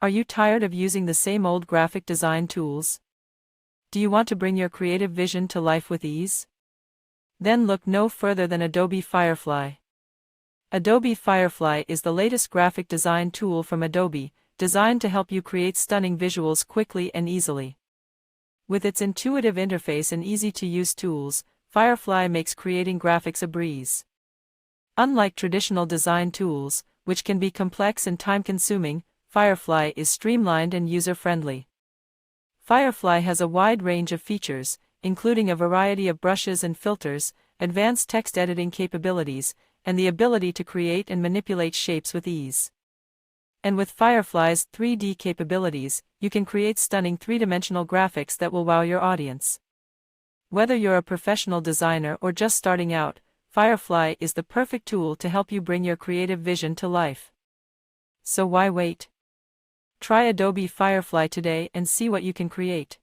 Are you tired of using the same old graphic design tools? Do you want to bring your creative vision to life with ease? Then look no further than Adobe Firefly. Adobe Firefly is the latest graphic design tool from Adobe, designed to help you create stunning visuals quickly and easily. With its intuitive interface and easy-to-use tools, Firefly makes creating graphics a breeze. Unlike traditional design tools, which can be complex and time-consuming, Firefly is streamlined and user-friendly. Firefly has a wide range of features, including a variety of brushes and filters, advanced text editing capabilities, and the ability to create and manipulate shapes with ease. And with Firefly's 3D capabilities, you can create stunning three-dimensional graphics that will wow your audience. Whether you're a professional designer or just starting out, Firefly is the perfect tool to help you bring your creative vision to life. So why wait? Try Adobe Firefly today and see what you can create.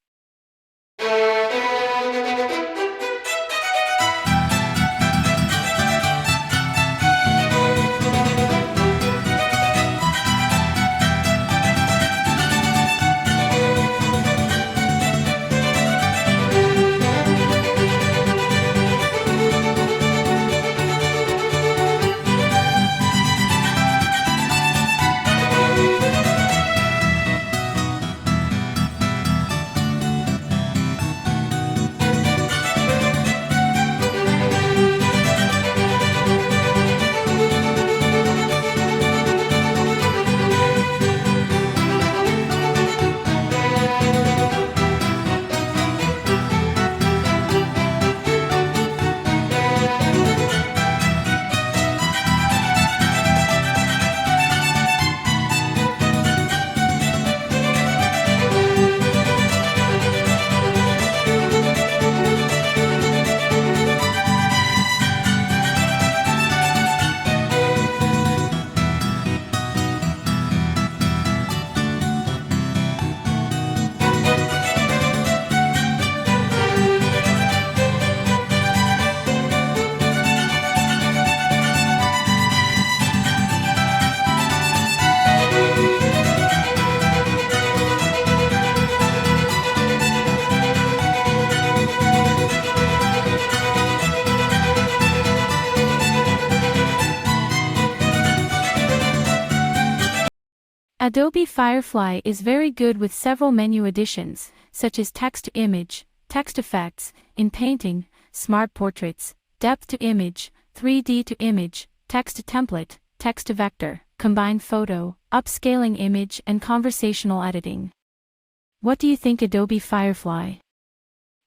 Adobe Firefly is very good with several menu additions, such as text-to-image, text effects, in painting, smart portraits, depth-to-image, 3D-to-image, text-to-template, text-to-vector, combined photo, upscaling image and conversational editing. What do you think Adobe Firefly?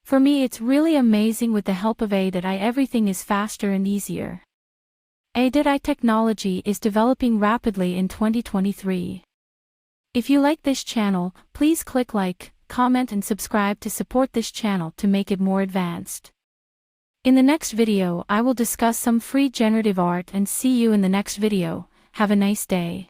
For me, it's really amazing. With the help of Adobe, everything is faster and easier. Adobe technology is developing rapidly in 2023. If you like this channel, please click like, comment and subscribe to support this channel to make it more advanced. In the next video, I will discuss some free generative art and see you in the next video. Have a nice day.